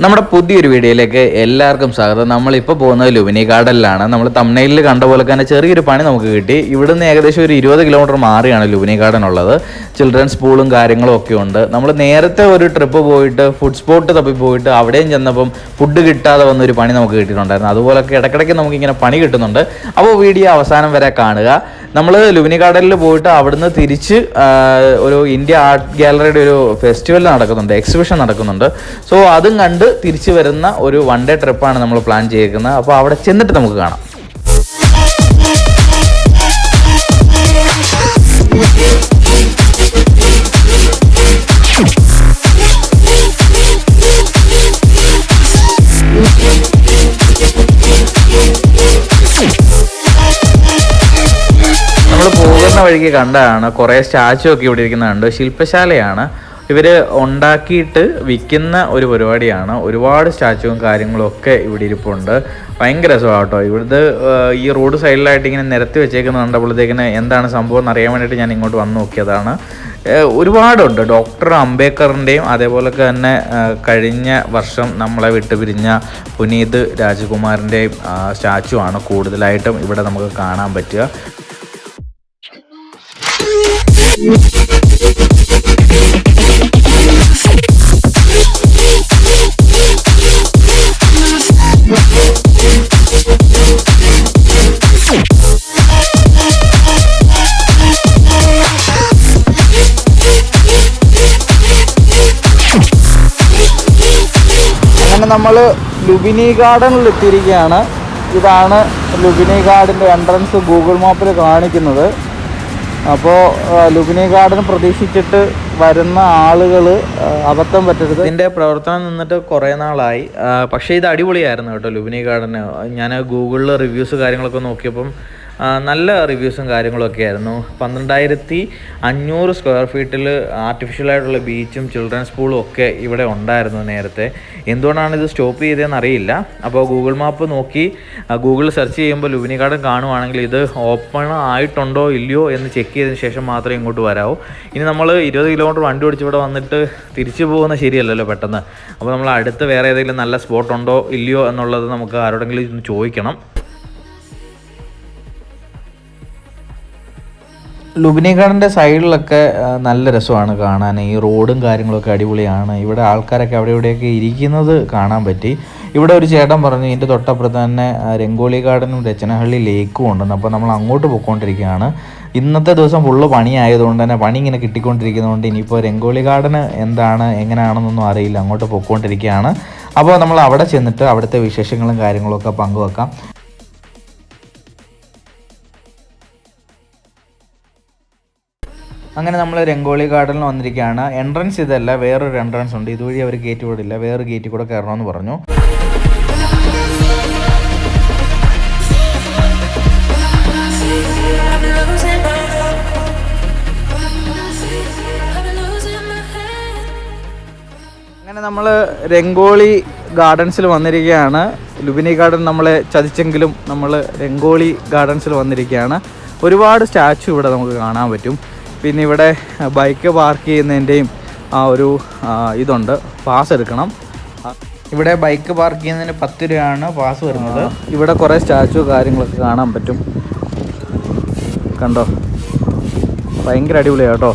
നമ്മുടെ പുതിയൊരു വീഡിയോയിലേക്ക് എല്ലാവർക്കും സ്വാഗതം. നമ്മളിപ്പോൾ പോകുന്നത് ലുംബിനി ഗാർഡനിലാണ്. നമ്മൾ തംബ്നെയിലിൽ കണ്ട പോലെ തന്നെ ചെറിയൊരു പണി നമുക്ക് കിട്ടി. ഇവിടുന്ന് ഏകദേശം ഒരു 20 കിലോമീറ്റർ മാറിയാണ് ലുംബിനി ഗാർഡൻ ഉള്ളത്. ചിൽഡ്രൻസ് പൂളും കാര്യങ്ങളും ഒക്കെ ഉണ്ട്. നമ്മൾ നേരത്തെ ഒരു ട്രിപ്പ് പോയിട്ട് ഫുഡ് സ്പോട്ട് തപ്പി പോയിട്ട് അവിടെയും ചെന്നപ്പം ഫുഡ് കിട്ടാതെ വന്നൊരു പണി നമുക്ക് കിട്ടിയിട്ടുണ്ടായിരുന്നു. അതുപോലൊക്കെ ഇടയ്ക്കിടയ്ക്ക് നമുക്കിങ്ങനെ പണി കിട്ടുന്നുണ്ട്. അപ്പോൾ വീഡിയോ അവസാനം വരെ കാണുക. നമ്മൾ ലുംബിനി ഗാർഡനിൽ പോയിട്ട് അവിടുന്ന് തിരിച്ച് ഒരു ഇന്ത്യ ആർട്ട് ഗാലറിയുടെ ഒരു ഫെസ്റ്റിവൽ നടക്കുന്നുണ്ട്, എക്സിബിഷൻ നടക്കുന്നുണ്ട്. സോ അതും കണ്ട് തിരിച്ചു വരുന്ന ഒരു 1 ഡേ ട്രിപ്പാണ് നമ്മൾ പ്ലാൻ ചെയ്തിരിക്കുന്നത്. അപ്പോൾ അവിടെ ചെന്നിട്ട് നമുക്ക് കാണാം. നമ്മൾ പോകുന്ന വഴിക്ക് കണ്ടതാണ് കുറേ സ്റ്റാച്ചു ഒക്കെ ഇവിടെ ഇരിക്കുന്നുണ്ട്. ശില്പശാലയാണ്. ഇവർ ഉണ്ടാക്കിയിട്ട് വിൽക്കുന്ന ഒരു പരിപാടിയാണ്. ഒരുപാട് സ്റ്റാച്ചുവും കാര്യങ്ങളും ഒക്കെ ഇവിടെ ഇരിപ്പുണ്ട്. ഭയങ്കര രസമാണ് കേട്ടോ. ഇവിടുത്തെ ഈ റോഡ് സൈഡിലായിട്ട് ഇങ്ങനെ നിരത്തി വെച്ചേക്കുന്നത് കണ്ടപ്പോഴത്തേക്കിന് എന്താണ് സംഭവം എന്നറിയാൻ വേണ്ടിയിട്ട് ഞാൻ ഇങ്ങോട്ട് വന്ന് നോക്കിയതാണ്. ഒരുപാടുണ്ട്. ഡോക്ടർ അംബേദ്കറിൻ്റെയും അതേപോലെ തന്നെ കഴിഞ്ഞ വർഷം നമ്മളെ വിട്ടുപിരിഞ്ഞ പുനീത് രാജകുമാറിൻ്റെയും സ്റ്റാച്ചു ആണ് കൂടുതലായിട്ടും ഇവിടെ നമുക്ക് കാണാൻ പറ്റുക. അങ്ങനെ നമ്മൾ ലുംബിനി ഗാർഡനിൽ എത്തിയിരിക്കുകയാണ്. ഇതാണ് ലുംബിനി ഗാർഡൻ്റെ എൻട്രൻസ് ഗൂഗിൾ മാപ്പിൽ കാണിക്കുന്നത്. അപ്പോൾ ലുംബിനി ഗാർഡൻ പ്രതീക്ഷിച്ചിട്ട് വരുന്ന ആളുകൾ അബദ്ധം പറ്റരുത്. ഇതിൻ്റെ പ്രവർത്തനം നിന്നിട്ട് കുറേ നാളായി. പക്ഷേ ഇത് അടിപൊളിയായിരുന്നു കേട്ടോ ലുംബിനി ഗാർഡന്. ഞാൻ ഗൂഗിളിൽ റിവ്യൂസ് കാര്യങ്ങളൊക്കെ നോക്കിയപ്പം നല്ല റിവ്യൂസും കാര്യങ്ങളൊക്കെ ആയിരുന്നു. 12,500 സ്ക്വയർ ഫീറ്റിൽ ആർട്ടിഫിഷ്യലായിട്ടുള്ള ബീച്ചും ചിൽഡ്രൻസ് പൂളും ഒക്കെ ഇവിടെ ഉണ്ടായിരുന്നു നേരത്തെ. എന്തുകൊണ്ടാണ് ഇത് സ്റ്റോപ്പ് ചെയ്തതെന്ന് അറിയില്ല. അപ്പോൾ ഗൂഗിൾ മാപ്പ് നോക്കി ഗൂഗിളിൽ സെർച്ച് ചെയ്യുമ്പോൾ ലുംബിനി ഗാർഡൻ കാണുവാണെങ്കിൽ ഇത് ഓപ്പൺ ആയിട്ടുണ്ടോ ഇല്ലയോ എന്ന് ചെക്ക് ചെയ്തതിന് ശേഷം മാത്രമേ ഇങ്ങോട്ട് വരാവൂ. ഇനി നമ്മൾ 20 കിലോമീറ്റർ വണ്ടി ഓടിച്ച് ഇവിടെ വന്നിട്ട് തിരിച്ചു പോകുന്ന ശരിയല്ലല്ലോ പെട്ടെന്ന്. അപ്പോൾ നമ്മൾ അടുത്ത് വേറെ ഏതെങ്കിലും നല്ല സ്പോട്ട് ഉണ്ടോ ഇല്ലയോ എന്നുള്ളത് നമുക്ക് ആരോടെങ്കിലും ഇന്ന് ചോദിക്കണം. ലുംബിനി ഗാർഡൻ്റെ സൈഡിലൊക്കെ നല്ല രസമാണ് കാണാൻ. ഈ റോഡും കാര്യങ്ങളൊക്കെ അടിപൊളിയാണ്. ഇവിടെ ആൾക്കാരൊക്കെ അവിടെ ഇവിടെയൊക്കെ ഇരിക്കുന്നത് കാണാൻ പറ്റി. ഇവിടെ ഒരു ചേട്ടൻ പറഞ്ഞു ഇതിൻ്റെ തൊട്ടപ്പുറത്ത് തന്നെ രംഗോളി ഗാർഡനും രചനഹള്ളി ലേക്കും ഉണ്ടെന്ന്. അപ്പോൾ നമ്മൾ അങ്ങോട്ട് പോയിക്കൊണ്ടിരിക്കുകയാണ്. ഇന്നത്തെ ദിവസം ഫുള്ള് പണിയായതുകൊണ്ട് തന്നെ പണി ഇങ്ങനെ കിട്ടിക്കൊണ്ടിരിക്കുന്നതുകൊണ്ട് ഇനിയിപ്പോൾ രംഗോളി ഗാർഡന് എന്താണ് എങ്ങനെയാണെന്നൊന്നും അറിയില്ല. അങ്ങോട്ട് പോയിക്കൊണ്ടിരിക്കുകയാണ്. അപ്പോൾ നമ്മൾ അവിടെ ചെന്നിട്ട് അവിടുത്തെ വിശേഷങ്ങളും കാര്യങ്ങളൊക്കെ പങ്കുവെക്കാം. അങ്ങനെ നമ്മൾ രംഗോളി ഗാർഡനിൽ വന്നിരിക്കുകയാണ്. എൻട്രൻസ് ഇതല്ല, വേറൊരു എൻട്രൻസ് ഉണ്ട്. ഇതുവഴി അവർ ഗേറ്റ് വിടില്ല, വേറൊരു ഗേറ്റിൽ കൂടെ കയറണമെന്ന് പറഞ്ഞു. അങ്ങനെ നമ്മൾ രംഗോളി ഗാർഡൻസിൽ വന്നിരിക്കുകയാണ്. ലുംബിനി ഗാർഡൻ നമ്മളെ ചതിച്ചെങ്കിലും നമ്മൾ രംഗോളി ഗാർഡൻസിൽ വന്നിരിക്കുകയാണ്. ഒരുപാട് സ്റ്റാച്ചു ഇവിടെ നമുക്ക് കാണാൻ പറ്റും. പിന്നെ ഇവിടെ ബൈക്ക് പാർക്ക് ചെയ്യുന്നതിൻ്റെയും ഒരു ഇതുണ്ട്, പാസ് എടുക്കണം. ഇവിടെ ബൈക്ക് പാർക്ക് ചെയ്യുന്നതിന് 10 രൂപയാണ് പാസ് വരുന്നത്. ഇവിടെ കുറേ സ്റ്റാച്ചു കാര്യങ്ങളൊക്കെ കാണാൻ പറ്റും. കണ്ടോ, ഭയങ്കര അടിപൊളിയാണ് കേട്ടോ.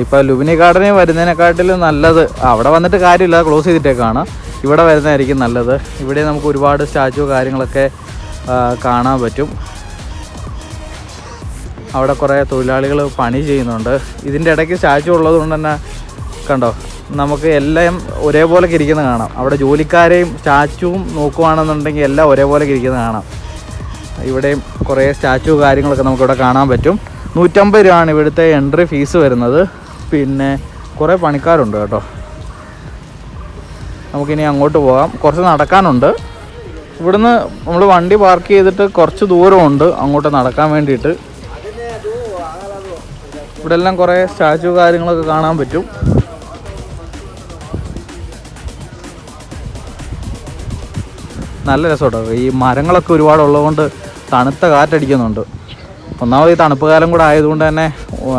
ഇപ്പോൾ ലുംബിനി ഗാർഡനിൽ വരുന്നതിനെക്കാട്ടിലും നല്ലത് അവിടെ വന്നിട്ട് കാര്യമില്ല, ക്ലോസ് ചെയ്തിട്ടേക്കാണ്. ഇവിടെ വരുന്നതായിരിക്കും നല്ലത്. ഇവിടെ നമുക്ക് ഒരുപാട് സ്റ്റാച്ചു കാര്യങ്ങളൊക്കെ കാണാൻ പറ്റും. അവിടെ കുറേ തൊഴിലാളികൾ പണി ചെയ്യുന്നുണ്ട്. ഇതിൻ്റെ ഇടയ്ക്ക് സ്റ്റാച്ചു ഉള്ളത് കൊണ്ട് തന്നെ കണ്ടോ നമുക്ക് എല്ലാം ഒരേപോലെയൊക്കെ ഇരിക്കുന്നത് കാണാം. അവിടെ ജോലിക്കാരെയും സ്റ്റാച്ചുവും നോക്കുകയാണെന്നുണ്ടെങ്കിൽ എല്ലാം ഒരേപോലെയൊക്കെ ഇരിക്കുന്നത് കാണാം. ഇവിടെയും കുറേ സ്റ്റാച്ചു കാര്യങ്ങളൊക്കെ നമുക്കിവിടെ കാണാൻ പറ്റും. 150 രൂപയാണ് ഇവിടുത്തെ എൻട്രി ഫീസ് വരുന്നത്. പിന്നെ കുറേ പണിക്കാരുണ്ട് കേട്ടോ. നമുക്കിനി അങ്ങോട്ട് പോകാം. കുറച്ച് നടക്കാനുണ്ട്. ഇവിടുന്ന് നമ്മൾ വണ്ടി പാർക്ക് ചെയ്തിട്ട് കുറച്ച് ദൂരമുണ്ട് അങ്ങോട്ട് നടക്കാൻ വേണ്ടിയിട്ട്. ഇവിടെ എല്ലാം കുറേ സ്റ്റാച്ചു കാര്യങ്ങളൊക്കെ കാണാൻ പറ്റും. നല്ല രസമുണ്ടോ. ഈ മരങ്ങളൊക്കെ ഒരുപാടുള്ളതുകൊണ്ട് തണുത്ത കാറ്റടിക്കുന്നുണ്ട്. ഒന്നാമത് ഈ തണുപ്പ് കാലം കൂടെ ആയതുകൊണ്ട് തന്നെ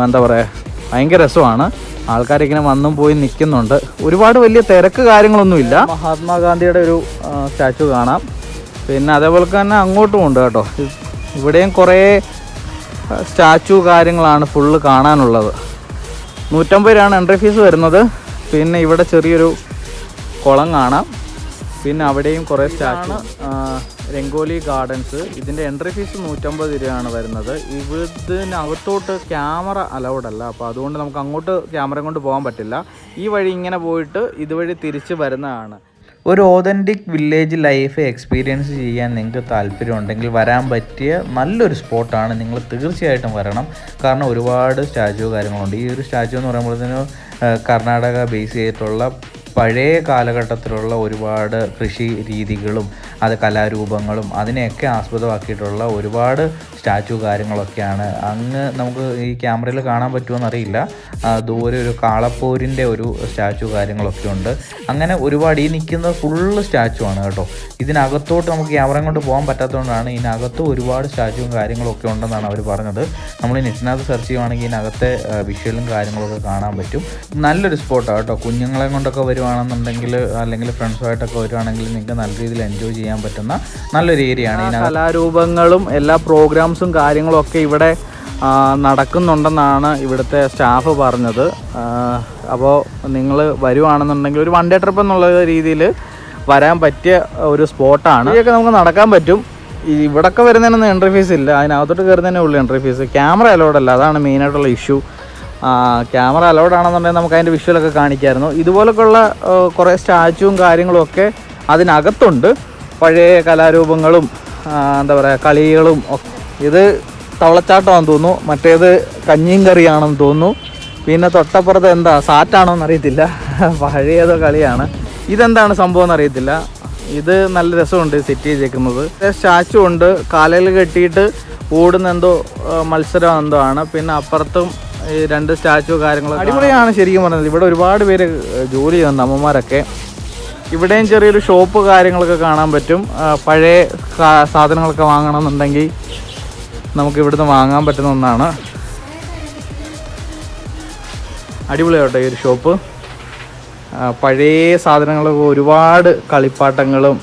എന്താ പറയുക ഭയങ്കര രസമാണ്. ആൾക്കാരിങ്ങനെ വന്നും പോയി നിൽക്കുന്നുണ്ട്. ഒരുപാട് വലിയ തിരക്ക് കാര്യങ്ങളൊന്നുമില്ല. മഹാത്മാഗാന്ധിയുടെ ഒരു സ്റ്റാച്ചു കാണാം. പിന്നെ അതേപോലെ തന്നെ അങ്ങോട്ടും ഉണ്ട് കേട്ടോ. ഇവിടെയും കുറേ സ്റ്റാച്ചു കാര്യങ്ങളാണ് ഫുള്ള് കാണാനുള്ളത്. 150 രൂപയാണ് എൻട്രി ഫീസ് വരുന്നത്. പിന്നെ ഇവിടെ ചെറിയൊരു കുളം കാണാം. പിന്നെ അവിടെയും കുറേ സ്റ്റാച്ചു. രംഗോലി ഗാർഡൻസ്. ഇതിൻ്റെ എൻട്രി ഫീസ് 150 രൂപയാണ് വരുന്നത്. ഇതിനകത്തോട്ട് ക്യാമറ അലൗഡ് അല്ല. അപ്പോൾ അതുകൊണ്ട് നമുക്ക് അങ്ങോട്ട് ക്യാമറ കൊണ്ട് പോകാൻ പറ്റില്ല. ഈ വഴി ഇങ്ങനെ പോയിട്ട് ഇതുവഴി തിരിച്ച് വരുന്നതാണ്. ഒരു ഓതൻറ്റിക് വില്ലേജ് ലൈഫ് എക്സ്പീരിയൻസ് ചെയ്യാൻ നിങ്ങൾക്ക് താല്പര്യമുണ്ടെങ്കിൽ വരാൻ പറ്റിയ നല്ലൊരു സ്പോട്ടാണ്. നിങ്ങൾ തീർച്ചയായിട്ടും വരണം. കാരണം ഒരുപാട് സ്റ്റാച്ചു കാര്യങ്ങളുണ്ട്. ഈ ഒരു സ്റ്റാച്ചു എന്ന് പറയുമ്പോഴത്തേന് കർണാടക ബേസ് ചെയ്തിട്ടുള്ള പഴയ കാലഘട്ടത്തിലുള്ള ഒരുപാട് കൃഷി രീതികളും അത് കലാരൂപങ്ങളും അതിനെയൊക്കെ ആസ്പദമാക്കിയിട്ടുള്ള ഒരുപാട് സ്റ്റാച്ചു കാര്യങ്ങളൊക്കെയാണ്. അങ്ങ് നമുക്ക് ഈ ക്യാമറയിൽ കാണാൻ പറ്റുമോയെന്നറിയില്ല. ദൂരെ ഒരു കാളപ്പോരിൻ്റെ ഒരു സ്റ്റാച്ചു കാര്യങ്ങളൊക്കെ ഉണ്ട്. അങ്ങനെ ഒരുപാട് ഈ നിൽക്കുന്നത് ഫുള്ള് സ്റ്റാച്ചു ആണ് കേട്ടോ. ഇതിനകത്തോട്ട് നമുക്ക് ക്യാമറ കൊണ്ട് പോകാൻ പറ്റാത്തതുകൊണ്ടാണ്. ഇതിനകത്ത് ഒരുപാട് സ്റ്റാച്ചുവും കാര്യങ്ങളൊക്കെ ഉണ്ടെന്നാണ് അവർ പറഞ്ഞത്. നമ്മൾ നെറ്റിനകത്ത് സെർച്ച് ചെയ്യുവാണെങ്കിൽ ഇതിനകത്തെ വിഷ്വലും കാര്യങ്ങളൊക്കെ കാണാൻ പറ്റും. നല്ലൊരു സ്പോട്ടാണ് കേട്ടോ. കുഞ്ഞുങ്ങളെ കൊണ്ടൊക്കെ വരുവാണെന്നുണ്ടെങ്കിൽ അല്ലെങ്കിൽ ഫ്രണ്ട്സുമായിട്ടൊക്കെ വരുവാണെങ്കിൽ നിങ്ങൾക്ക് നല്ല രീതിയിൽ എൻജോയ് ചെയ്യാൻ പറ്റുന്ന നല്ലൊരു ഏരിയ ആണ്. കലാരൂപങ്ങളും എല്ലാ പ്രോഗ്രാംസും കാര്യങ്ങളും ഒക്കെ ഇവിടെ നടക്കുന്നുണ്ടെന്നാണ് ഇവിടുത്തെ സ്റ്റാഫ് പറഞ്ഞത്. അപ്പോൾ നിങ്ങൾ വരുവാണെന്നുണ്ടെങ്കിൽ ഒരു 1 ഡേ ട്രിപ്പ് എന്നുള്ള രീതിയിൽ വരാൻ പറ്റിയ ഒരു സ്പോട്ടാണ്. ഇതൊക്കെ നമുക്ക് നടക്കാൻ പറ്റും. ഇവിടൊക്കെ വരുന്നതിനൊന്നും എൻട്രി ഫീസ് ഇല്ല. അതിനകത്തോട്ട് കയറുന്നതിനേ ഉള്ളൂ എൻട്രി ഫീസ്. ക്യാമറ അലൗഡ് അല്ല. അതാണ് മെയിനായിട്ടുള്ള ഇഷ്യൂ. ക്യാമറ അലൗഡ് ആണെന്നുണ്ടെങ്കിൽ നമുക്ക് അതിൻ്റെ വിഷ്വലൊക്കെ കാണിക്കാമായിരുന്നു. ഇതുപോലൊക്കെയുള്ള കുറേ സ്റ്റാച്ചുവും കാര്യങ്ങളും ഒക്കെ അതിനകത്തുണ്ട്. പഴയ കലാരൂപങ്ങളും എന്താ പറയുക കളികളും ഒക്കെ. ഇത് തവളച്ചാട്ടമാണെന്ന് തോന്നുന്നു. മറ്റേത് കഞ്ഞിയും കറിയാണെന്ന് തോന്നുന്നു. പിന്നെ തൊട്ടപ്പുറത്ത് എന്താ സാറ്റാണോ എന്നറിയത്തില്ല. പഴയതോ കളിയാണ്. ഇതെന്താണ് സംഭവം എന്നറിയത്തില്ല. ഇത് നല്ല രസമുണ്ട് സെറ്റ് ചെയ്തേക്കുന്നത്. സ്റ്റാച്ചു ഉണ്ട്. കാലയിൽ കെട്ടിയിട്ട് ഓടുന്ന എന്തോ മത്സരം എന്തോ ആണ്. പിന്നെ അപ്പുറത്തും ഈ 2 സ്റ്റാച്ചു കാര്യങ്ങളും അടിപൊളിയാണ് ശരിക്കും പറഞ്ഞത്. ഇവിടെ ഒരുപാട് പേര് ജോലി ചെയ്യുന്നുണ്ട്, അമ്മമാരൊക്കെ. ഇവിടെയും ചെറിയൊരു ഷോപ്പ് കാര്യങ്ങളൊക്കെ കാണാൻ പറ്റും. പഴയ സാധനങ്ങളൊക്കെ വാങ്ങണമെന്നുണ്ടെങ്കിൽ നമുക്ക് ഇവിടുന്ന് വാങ്ങാൻ പറ്റുന്ന ഒന്നാണ്. അടിപൊളിയാട്ടോ ഈ ഒരു ഷോപ്പ്. പഴയ സാധനങ്ങളൊക്കെ ഒരുപാട് കളിപ്പാട്ടങ്ങളും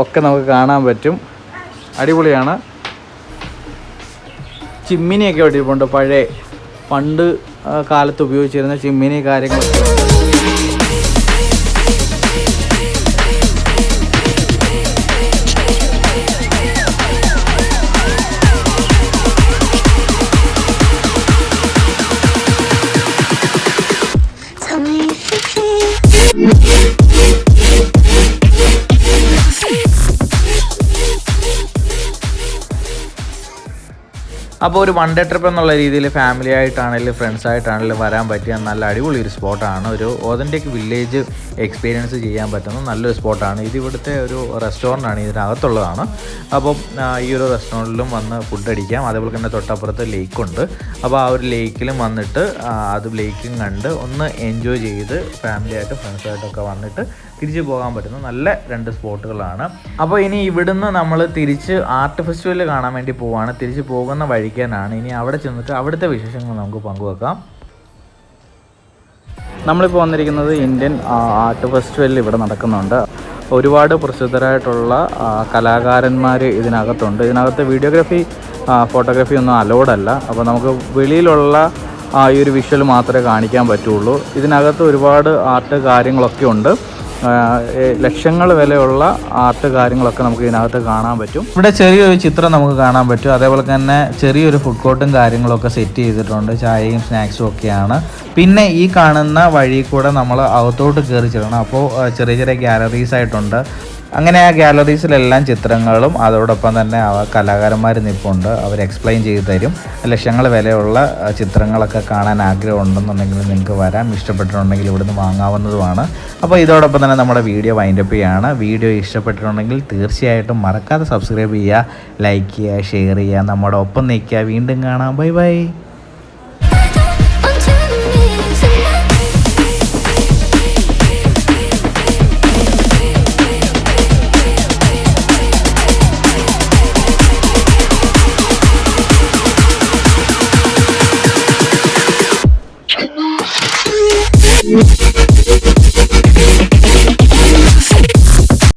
ഒക്കെ നമുക്ക് കാണാൻ പറ്റും. അടിപൊളിയാണ്. ചിമ്മിനിയൊക്കെ ഇട്ടിട്ടുണ്ട്. പണ്ട് കാലത്ത് ഉപയോഗിച്ചിരുന്ന ചിമ്മിനി കാര്യങ്ങളൊക്കെ. അപ്പോൾ ഒരു 1 ഡേ ട്രിപ്പ് എന്നുള്ള രീതിയിൽ ഫാമിലി ആയിട്ടാണെങ്കിലും ഫ്രണ്ട്സായിട്ടാണെങ്കിലും വരാൻ പറ്റിയ നല്ല അടിപൊളി ഒരു സ്പോട്ടാണ്. ഒരു ഓതൻറ്റിക് വില്ലേജ് എക്സ്പീരിയൻസ് ചെയ്യാൻ പറ്റുന്ന നല്ലൊരു സ്പോട്ടാണ്. ഇത് ഇവിടുത്തെ ഒരു റെസ്റ്റോറൻ്റാണ്, ഇതിനകത്തുള്ളതാണ്. അപ്പം ഈ ഒരു റെസ്റ്റോറൻറ്റിലും വന്ന് ഫുഡ് അടിക്കാം. അതേപോലെ തന്നെ തൊട്ടപ്പുറത്ത് ലേക്കുണ്ട്. അപ്പോൾ ആ ഒരു ലേക്കിലും വന്നിട്ട് അത് ലേക്കും കണ്ട് ഒന്ന് എൻജോയ് ചെയ്ത് ഫാമിലിയായിട്ടും ഫ്രണ്ട്സായിട്ടൊക്കെ വന്നിട്ട് തിരിച്ച് പോകാൻ പറ്റുന്ന നല്ല 2 സ്പോട്ടുകളാണ്. അപ്പോൾ ഇനി ഇവിടുന്ന് നമ്മൾ തിരിച്ച് ആർട്ട് ഫെസ്റ്റിവൽ കാണാൻ വേണ്ടി പോവുകയാണ്. തിരിച്ച് പോകുന്ന വഴിക്കാനാണ്. ഇനി അവിടെ ചെന്നിട്ട് അവിടുത്തെ വിശേഷങ്ങൾ നമുക്ക് പങ്കുവെക്കാം. നമ്മളിപ്പോൾ വന്നിരിക്കുന്നത് ഇന്ത്യൻ ആർട്ട് ഫെസ്റ്റിവലിൽ ഇവിടെ നടക്കുന്നുണ്ട്. ഒരുപാട് പ്രസിദ്ധരായിട്ടുള്ള കലാകാരന്മാർ ഇതിനകത്തുണ്ട്. ഇതിനകത്ത് വീഡിയോഗ്രാഫി ഫോട്ടോഗ്രാഫി ഒന്നും അലൗഡ് അല്ല. അപ്പോൾ നമുക്ക് വെളിയിലുള്ള ഈ ഒരു വിഷ്വൽ മാത്രമേ കാണിക്കാൻ പറ്റുള്ളൂ. ഇതിനകത്ത് ഒരുപാട് ആർട്ട് കാര്യങ്ങളൊക്കെ ഉണ്ട്. ലക്ഷങ്ങൾ വിലയുള്ള ആർട്ട് കാര്യങ്ങളൊക്കെ നമുക്ക് ഇതിനകത്ത് കാണാൻ പറ്റും. ഇവിടെ ചെറിയൊരു ചിത്രം നമുക്ക് കാണാൻ പറ്റും. അതേപോലെ തന്നെ ചെറിയൊരു ഫുഡ് കോർട്ടും കാര്യങ്ങളൊക്കെ സെറ്റ് ചെയ്തിട്ടുണ്ട്. ചായയും സ്നാക്സും ഒക്കെയാണ്. പിന്നെ ഈ കാണുന്ന വഴി കൂടെ നമ്മൾ അകത്തോട്ട് കയറി ചെല്ലണം. അപ്പോൾ ചെറിയ ചെറിയ ഗ്യാലറീസ് ആയിട്ടുണ്ട്. അങ്ങനെ ആ ഗ്യാലറീസിലെല്ലാം ചിത്രങ്ങളും അതോടൊപ്പം തന്നെ കലാകാരന്മാർ നിൽപ്പുണ്ട്. അവർ എക്സ്പ്ലെയിൻ ചെയ്ത് തരും. ലക്ഷങ്ങൾ വിലയുള്ള ചിത്രങ്ങളൊക്കെ കാണാൻ ആഗ്രഹം ഉണ്ടെന്നുണ്ടെങ്കിൽ നിങ്ങൾക്ക് വരാം. ഇഷ്ടപ്പെട്ടിട്ടുണ്ടെങ്കിൽ ഇവിടുന്ന് വാങ്ങാവുന്നതുമാണ്. അപ്പോൾ ഇതോടൊപ്പം തന്നെ നമ്മുടെ വീഡിയോ വൈൻഡപ്പ് ചെയ്യുകയാണ്. വീഡിയോ ഇഷ്ടപ്പെട്ടിട്ടുണ്ടെങ്കിൽ തീർച്ചയായിട്ടും മറക്കാതെ സബ്സ്ക്രൈബ് ചെയ്യുക, ലൈക്ക് ചെയ്യുക, ഷെയർ ചെയ്യുക. നമ്മുടെ ഒപ്പം നിൽക്കുക. വീണ്ടും കാണാം. Bye bye. Come on.